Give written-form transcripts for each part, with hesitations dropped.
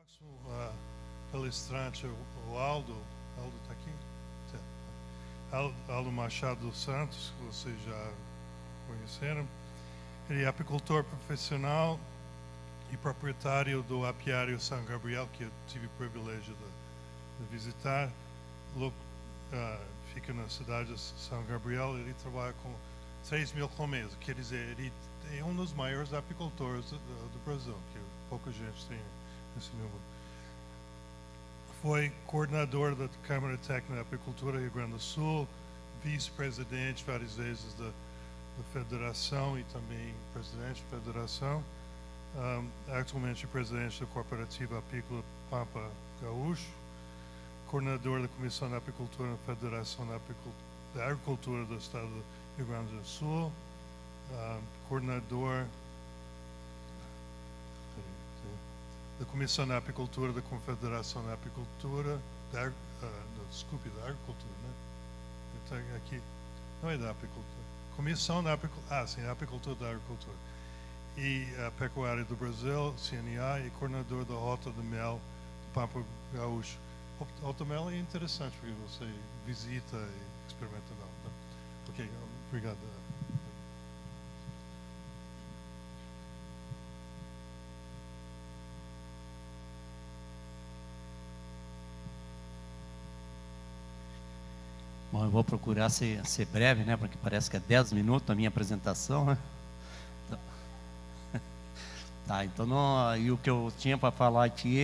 próximo palestrante, o Aldo. Aldo está aqui? Aldo Machado dos Santos, que vocês já conheceram. Ele é apicultor profissional e proprietário do apiário São Gabriel, que eu tive o privilégio de visitar. Fica na cidade de São Gabriel. Ele trabalha com 3.000 colmeias, quer dizer, ele é um dos maiores apicultores do Brasil, que pouca gente tem esse número. Foi coordenador da Câmara Técnica de Apicultura Rio Grande do Sul, vice-presidente várias vezes da Federação e também presidente da Federação. Atualmente presidente da Cooperativa Apícola Pampa Gaúcho, coordenador da Comissão de Apicultura na Federação da Agricultura do Estado do Rio Grande do Sul, coordenador da Comissão de Apicultura da Confederação da Apicultura, da Agricultura, né? Está aqui, não é da Apicultura, Comissão da Apicultura, sim, Apicultura da Agricultura, e a Pecuária do Brasil, CNA, e coordenador da Rota de Mel do Pampa Gaúcho. Rota de Mel é interessante, porque você visita e experimenta mel. Tá? Ok, obrigado. Bom, eu vou procurar ser breve, né? Porque parece que é 10 minutos a minha apresentação, né? Então, tá, então e o que eu tinha para falar aqui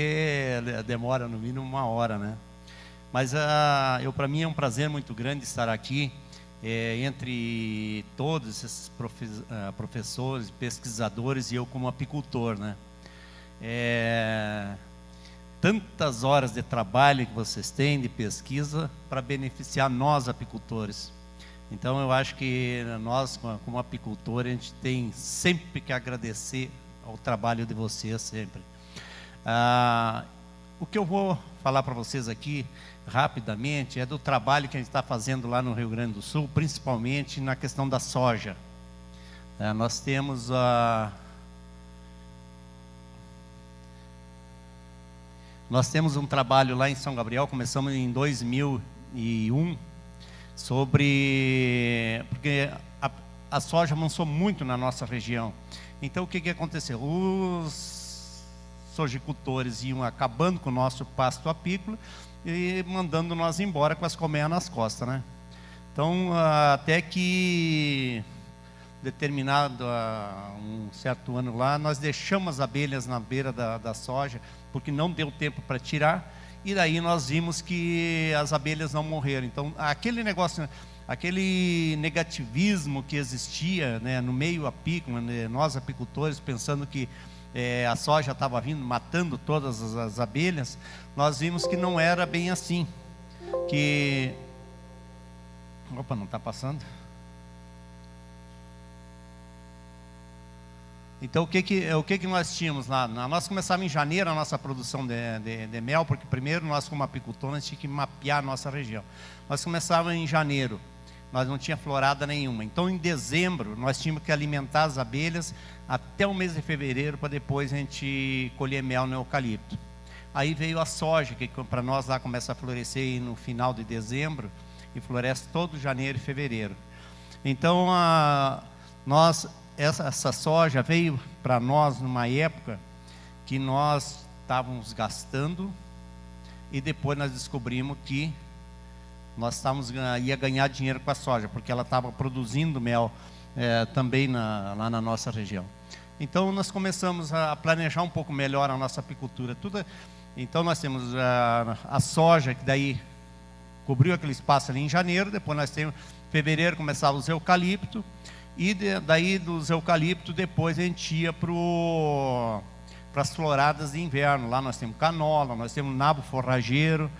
demora no mínimo 1 hora, né? Mas para mim é um prazer muito grande estar aqui entre todos esses professores, pesquisadores e eu como apicultor, né? Tantas horas de trabalho que vocês têm de pesquisa para beneficiar nós apicultores. Então eu acho que nós como apicultores a gente tem sempre que agradecer ao trabalho de vocês sempre. O que eu vou falar para vocês aqui rapidamente é do trabalho que a gente está fazendo lá no Rio Grande do Sul, principalmente na questão da soja. Nós temos um trabalho lá em São Gabriel, começamos em 2001, porque a soja avançou muito na nossa região. Então o que aconteceu? Os sojicultores iam acabando com o nosso pasto apícola e mandando nós embora com as colmeias nas costas, né? Então até que determinado um certo ano lá, nós deixamos as abelhas na beira da soja, porque não deu tempo para tirar, e daí nós vimos que as abelhas não morreram. Então aquele negócio, aquele negativismo que existia, né, no meio apícola, né, nós apicultores pensando que a soja estava vindo, matando todas as abelhas, nós vimos que não era bem assim, opa, não está passando? Então o que nós tínhamos lá? Nós começávamos em janeiro a nossa produção de mel, porque primeiro nós como apicultores tínhamos que mapear a nossa região. Nós começávamos em janeiro, nós não tinha florada nenhuma. Então em dezembro nós tínhamos que alimentar as abelhas até o mês de fevereiro, para depois a gente colher mel no eucalipto. Aí veio a soja, que para nós lá começa a florescer no final de dezembro e floresce todo janeiro e fevereiro. Então essa soja veio para nós numa época que nós estávamos gastando, e depois nós descobrimos que nós ia ganhar dinheiro com a soja, porque ela estava produzindo mel também lá na nossa região. Então nós começamos a planejar um pouco melhor a nossa apicultura. Então nós temos a soja, que daí cobriu aquele espaço ali em janeiro, depois nós temos fevereiro, começava os eucalipto, e daí dos eucaliptos depois a gente ia para as floradas de inverno. Lá nós temos canola, nós temos nabo forrageiro.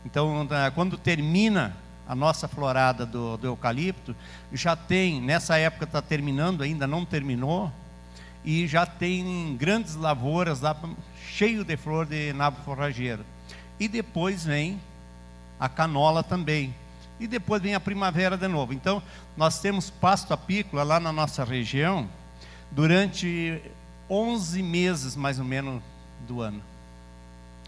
Então quando termina a nossa florada do eucalipto, já tem, nessa época está terminando, ainda não terminou, e já tem grandes lavouras lá, cheio de flor de nabo forrageiro. E depois vem a canola também. E depois vem a primavera de novo. Então nós temos pasto apícola lá na nossa região durante 11 meses mais ou menos do ano.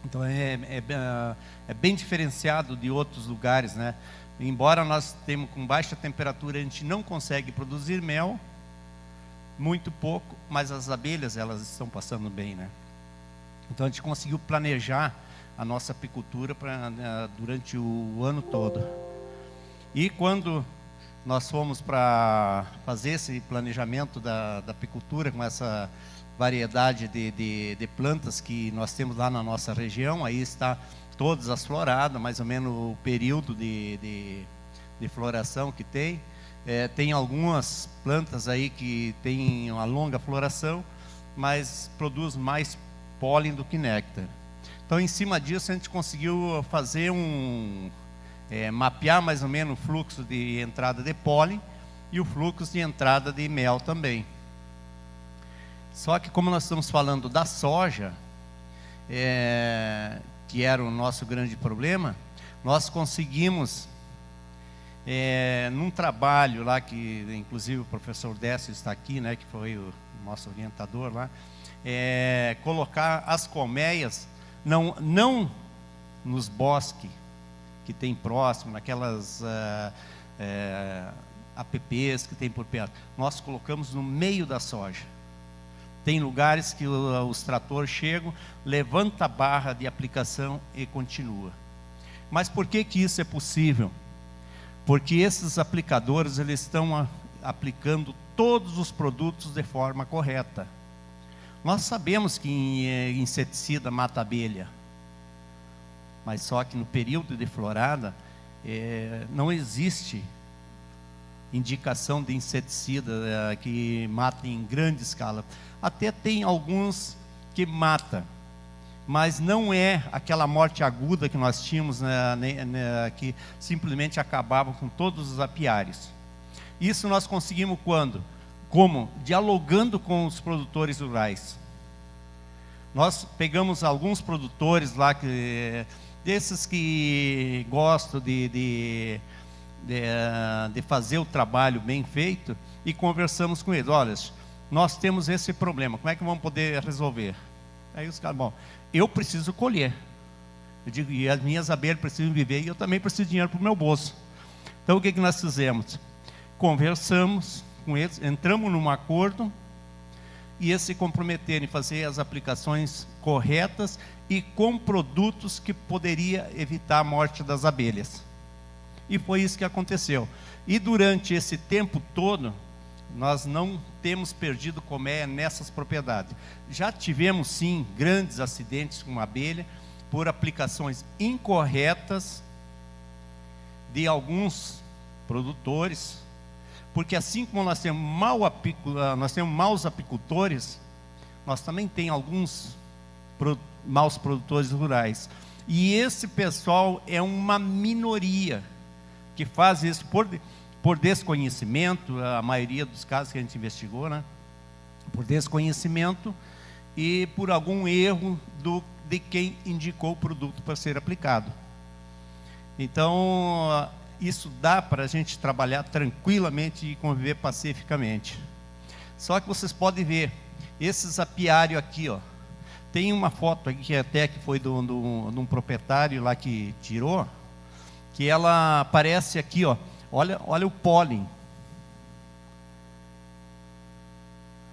Então é bem diferenciado de outros lugares, né? Embora nós temos com baixa temperatura, a gente não consegue produzir mel, muito pouco, mas as abelhas, elas estão passando bem, né? Então a gente conseguiu planejar a nossa apicultura durante o ano todo. E quando nós fomos para fazer esse planejamento da apicultura com essa variedade de plantas que nós temos lá na nossa região, aí está todas as floradas, mais ou menos o período de floração que tem. Tem algumas plantas aí que tem uma longa floração, mas produz mais pólen do que néctar. Então, em cima disso, a gente conseguiu fazer mapear mais ou menos o fluxo de entrada de pólen e o fluxo de entrada de mel também. Só que como nós estamos falando da soja, que era o nosso grande problema, nós conseguimos, num trabalho lá, que inclusive o professor Décio está aqui, né, que foi o nosso orientador lá, colocar as colmeias, não nos bosques que tem próximo, naquelas APPs que tem por perto, nós colocamos no meio da soja. Tem lugares que os tratores chegam, levanta a barra de aplicação e continua. Mas por que isso é possível? Porque esses aplicadores, eles estão aplicando todos os produtos de forma correta. Nós sabemos que inseticida mata abelha, mas só que no período de florada não existe indicação de inseticida que mata em grande escala. Até tem alguns que mata, mas não é aquela morte aguda que nós tínhamos, que simplesmente acabava com todos os apiários. Isso nós conseguimos quando? Como? Dialogando com os produtores rurais. Nós pegamos alguns produtores lá, desses que gostam de fazer o trabalho bem feito, e conversamos com eles. Olha, nós temos esse problema, como é que vamos poder resolver? Aí os caras, bom, eu preciso colher. Eu digo, e as minhas abelhas precisam viver, e eu também preciso de dinheiro para o meu bolso. Então o que nós fizemos? Conversamos com eles, entramos num acordo, e eles se comprometerem em fazer as aplicações corretas e com produtos que poderia evitar a morte das abelhas. E foi isso que aconteceu. E durante esse tempo todo, nós não temos perdido colmeia nessas propriedades. Já tivemos sim grandes acidentes com abelha por aplicações incorretas de alguns produtores, porque assim como nós temos maus apicultores, nós também temos alguns maus produtores rurais. E esse pessoal é uma minoria que faz isso por desconhecimento, a maioria dos casos que a gente investigou, né? Por desconhecimento e por algum erro de quem indicou o produto para ser aplicado. Então, isso dá para a gente trabalhar tranquilamente e conviver pacificamente. Só que vocês podem ver, esses apiários aqui, ó, tem uma foto aqui que foi de um proprietário lá que tirou, que ela aparece aqui, ó, olha o pólen.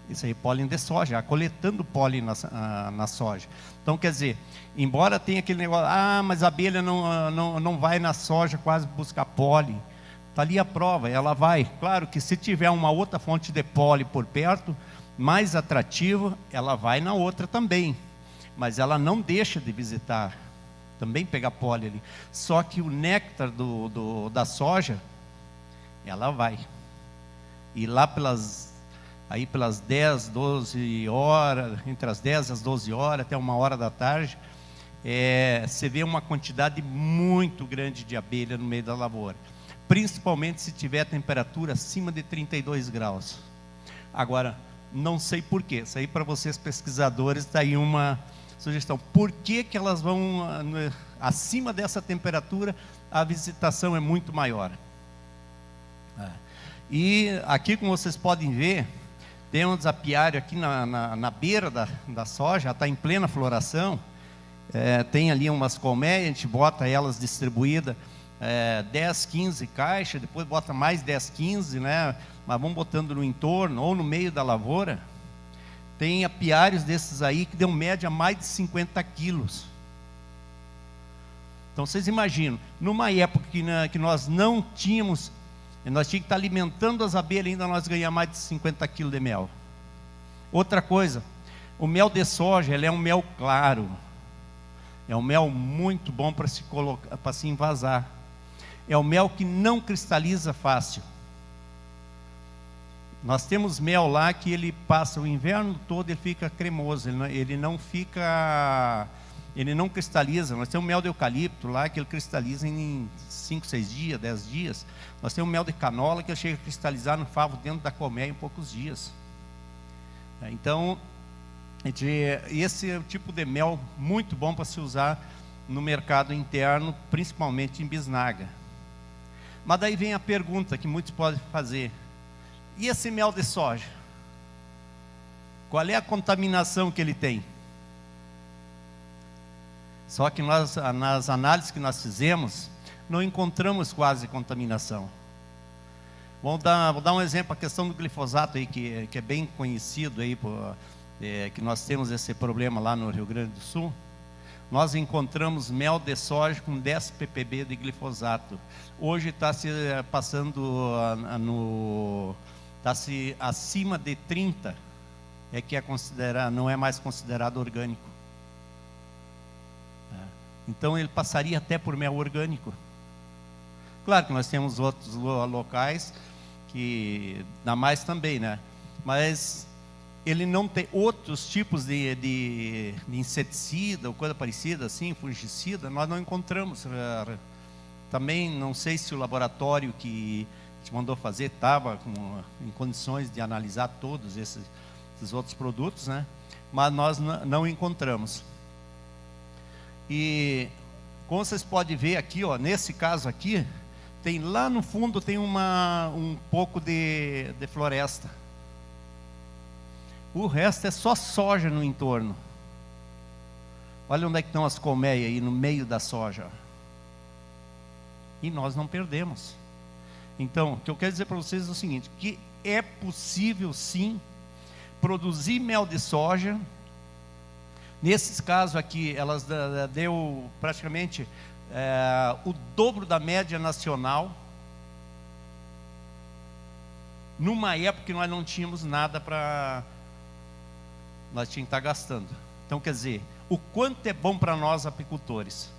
Isso aí, pólen de soja, coletando pólen na soja. Então, quer dizer, embora tenha aquele negócio, mas a abelha não vai na soja quase buscar pólen. Está ali a prova, ela vai. Claro que se tiver uma outra fonte de pólen por perto, mais atrativa, ela vai na outra também. Mas ela não deixa de visitar, também pegar pólen ali. Só que o néctar da soja, ela vai. E lá pelas 10, 12 horas, entre as 10 e as 12 horas, até 1h da tarde, você vê uma quantidade muito grande de abelha no meio da lavoura. Principalmente se tiver temperatura acima de 32 graus. Agora, não sei porquê. Isso aí para vocês pesquisadores está aí uma sugestão. Por que elas vão acima dessa temperatura? A visitação é muito maior. E aqui, como vocês podem ver, tem um desapiário aqui na beira da soja, está em plena floração, tem ali umas colmeias, a gente bota elas distribuídas, 10, 15 caixas, depois bota mais 10, 15, né? Mas vamos botando no entorno ou no meio da lavoura. Tem apiários desses aí que dão média mais de 50 quilos. Então vocês imaginam, numa época que nós não tínhamos, nós tínhamos que estar alimentando as abelhas, ainda nós ganhamos mais de 50 quilos de mel. Outra coisa, o mel de soja, ele é um mel claro. É um mel muito bom para se colocar, para se envasar. É um mel que não cristaliza fácil. Nós temos mel lá que ele passa o inverno todo, ele fica cremoso, ele não cristaliza. Nós temos mel de eucalipto lá que ele cristaliza em 5, 6 dias, 10 dias. Nós temos mel de canola que ele chega a cristalizar no favo dentro da colmeia em poucos dias. Então, esse é o tipo de mel muito bom para se usar no mercado interno, principalmente em bisnaga. Mas daí vem a pergunta que muitos podem fazer: e esse mel de soja? Qual é a contaminação que ele tem? Só que nós, nas análises que nós fizemos, não encontramos quase contaminação. Vou dar um exemplo, a questão do glifosato aí, que é bem conhecido aí, que nós temos esse problema lá no Rio Grande do Sul. Nós encontramos mel de soja com 10 ppb de glifosato. Hoje está se passando está-se acima de 30, que não é mais considerado orgânico. Então ele passaria até por mel orgânico. Claro que nós temos outros locais que dá mais também, né? Mas ele não tem outros tipos de inseticida ou coisa parecida assim, fungicida, nós não encontramos. Também não sei se o laboratório que te mandou fazer estava em condições de analisar todos esses outros produtos, né? Mas nós não encontramos. E como vocês podem ver aqui, ó, nesse caso aqui, tem lá no fundo tem um pouco de floresta. O resto é só soja no entorno. Olha onde é que estão as colmeias aí no meio da soja. E nós não perdemos. Então, o que eu quero dizer para vocês é o seguinte, que é possível sim produzir mel de soja. Nesses casos aqui, elas deu praticamente o dobro da média nacional, numa época que nós não tínhamos nada para... nós tínhamos que estar gastando. Então, quer dizer, o quanto é bom para nós apicultores.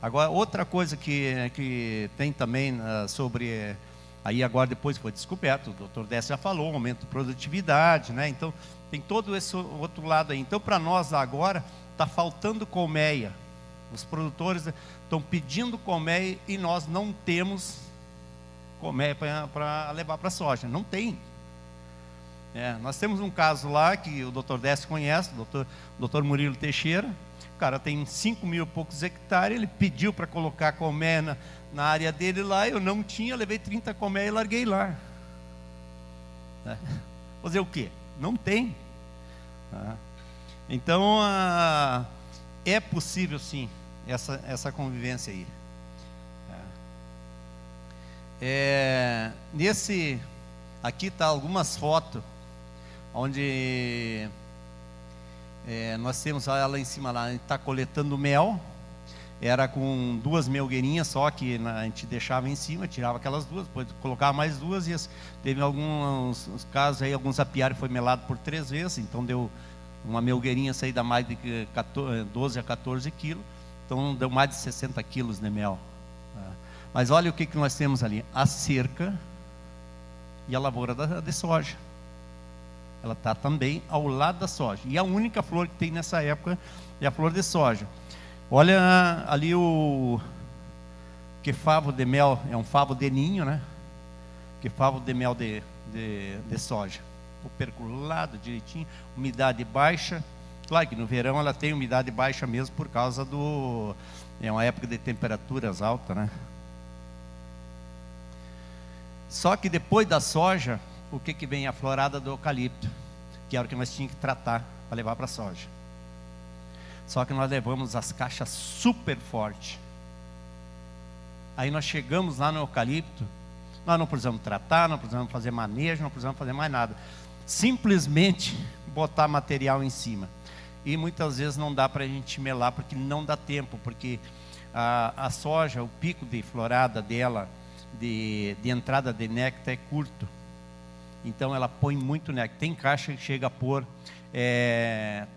Agora, outra coisa que tem também sobre... aí agora depois foi descoberto, o Dr. Décio já falou, aumento de produtividade, né? Então, tem todo esse outro lado aí. Então, para nós agora, está faltando colmeia. Os produtores estão pedindo colmeia e nós não temos colmeia para levar para a soja. Não tem. Nós temos um caso lá que o Dr. Décio conhece, o Dr. Murilo Teixeira. O cara tem 5 mil e poucos hectares, ele pediu para colocar colmeia na área dele lá, eu não tinha, levei 30 colmeias e larguei lá. Fazer o quê? Não tem. Então, é possível sim, essa convivência aí. Aqui está algumas fotos, onde nós temos ela em cima lá, a gente está coletando mel. Era com 2 melgueirinhas só que a gente deixava em cima, tirava aquelas 2, depois colocava mais 2 e teve alguns casos aí, alguns apiários foi melado por 3 vezes, então deu uma melgueirinha saída mais de 12 a 14 quilos, então deu mais de 60 quilos de mel. Mas olha o que nós temos ali, a cerca e a lavoura de soja. Ela está também ao lado da soja, e a única flor que tem nessa época é a flor de soja. Olha ali que favo de mel, é um favo de ninho, né? Que favo de mel de soja. Perculado direitinho, umidade baixa. Claro que no verão ela tem umidade baixa mesmo por causa é uma época de temperaturas altas, né? Só que depois da soja, o que vem? A florada do eucalipto, que era o que nós tínhamos que tratar para levar para a soja. Só que nós levamos as caixas super forte. Aí nós chegamos lá no eucalipto, nós não precisamos tratar, não precisamos fazer manejo, não precisamos fazer mais nada. Simplesmente botar material em cima. E muitas vezes não dá para a gente melar, porque não dá tempo, porque a soja, o pico de florada dela, de entrada de néctar é curto. Então ela põe muito néctar. Tem caixa que chega a pôr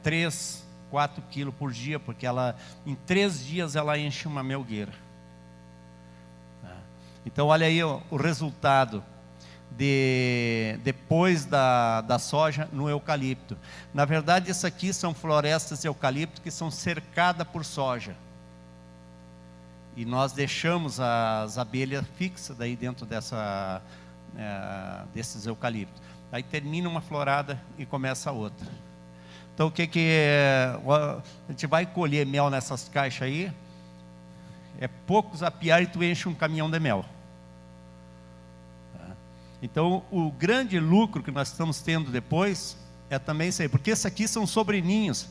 3, 4 quilos por dia, porque ela, em 3 dias ela enche uma melgueira. Então olha aí o resultado depois da soja no eucalipto. Na verdade, isso aqui são florestas de eucalipto que são cercadas por soja. E nós deixamos as abelhas fixas daí dentro desses eucaliptos. Aí termina uma florada e começa a outra. Então o que a gente vai colher mel nessas caixas aí, é poucos apiar e tu enche um caminhão de mel. Então o grande lucro que nós estamos tendo depois é também isso aí, porque esse aqui são sobreninhos.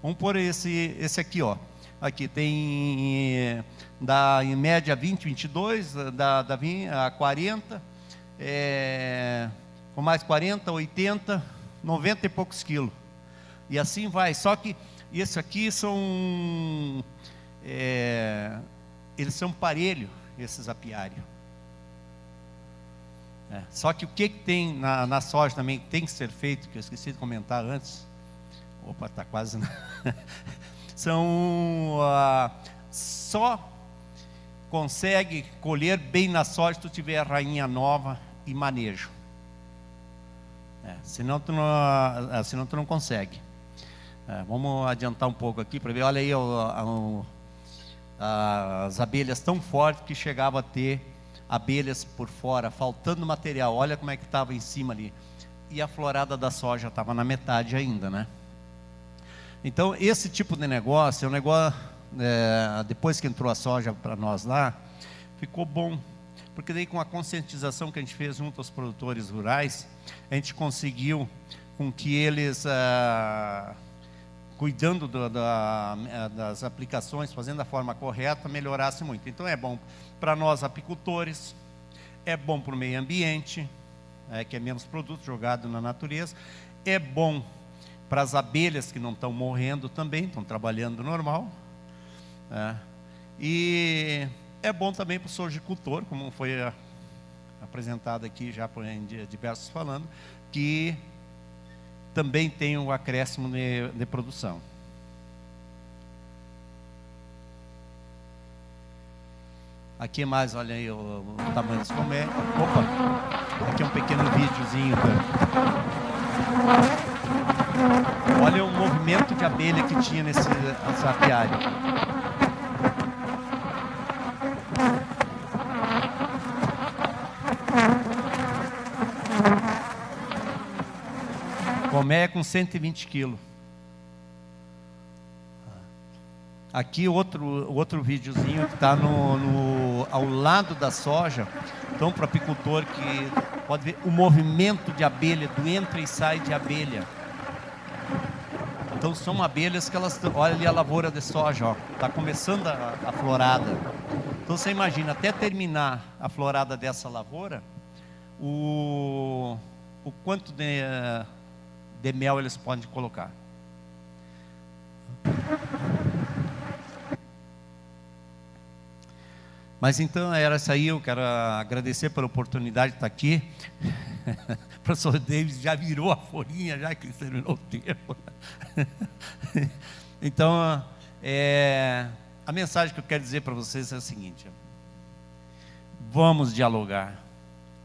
Vamos pôr esse aqui, ó. Aqui tem dá em média 20, 22, dá a 40, com mais 40, 80, 90 e poucos quilos. E assim vai. Só que esse aqui são eles são parelho, esses apiários. Só que o que tem na soja também que tem que ser feito, que eu esqueci de comentar antes. Opa, está quase. São só consegue colher bem na soja se tu tiver a rainha nova e manejo. Senão tu não consegue. Vamos adiantar um pouco aqui para ver. Olha aí as abelhas tão fortes que chegava a ter abelhas por fora, faltando material. Olha como é que estava em cima ali. E a florada da soja estava na metade ainda, né? Então esse tipo de negócio é um negócio, depois que entrou a soja para nós lá, ficou bom, porque daí com a conscientização que a gente fez junto aos produtores rurais, a gente conseguiu com que eles, cuidando das aplicações, fazendo da forma correta, melhorasse muito. Então é bom para nós apicultores, é bom para o meio ambiente, que é menos produto jogado na natureza, é bom para as abelhas que não estão morrendo também, estão trabalhando normal, e é bom também para o sojicultor, como foi apresentado aqui já por diversos falando, que também tem um acréscimo de produção. Aqui mais, olha aí o tamanho das colmeias. Opa, aqui é um pequeno videozinho. Olha o movimento de abelha que tinha nesse apiário. Colmeia com 120 quilos. Aqui outro videozinho que está ao lado da soja. Então, para o apicultor que pode ver o movimento de abelha, do entra e sai de abelha. Então são abelhas que elas, olha ali a lavoura de soja, ó, está começando a florada. Então você imagina, até terminar a florada dessa lavoura, o quanto de mel eles podem colocar. Mas então era isso aí, eu quero agradecer pela oportunidade de estar aqui. O professor Davis já virou a folhinha, já que terminou o tempo. Então, a mensagem que eu quero dizer para vocês é a seguinte: vamos dialogar,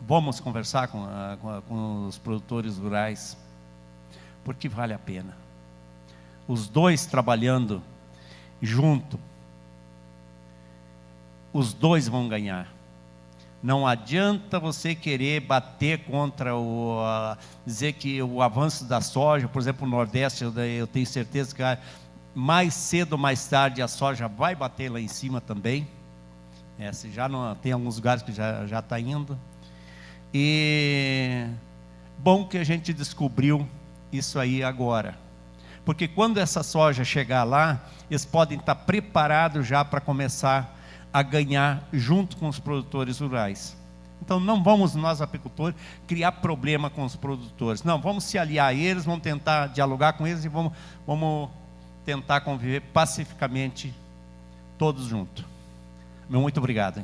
vamos conversar com os produtores rurais, porque vale a pena. Os dois trabalhando junto, os dois vão ganhar. Não adianta você querer bater contra dizer que o avanço da soja, por exemplo, no Nordeste, eu tenho certeza que mais cedo ou mais tarde a soja vai bater lá em cima também. Se já não, tem alguns lugares que já está indo. E bom que a gente descobriu isso aí agora. porque quando essa soja chegar lá, eles podem estar preparados já para começar a ganhar junto com os produtores rurais. Então não vamos nós apicultores criar problema com os produtores, não, vamos se aliar a eles, vamos tentar dialogar com eles e vamos tentar conviver pacificamente todos juntos. Muito obrigado.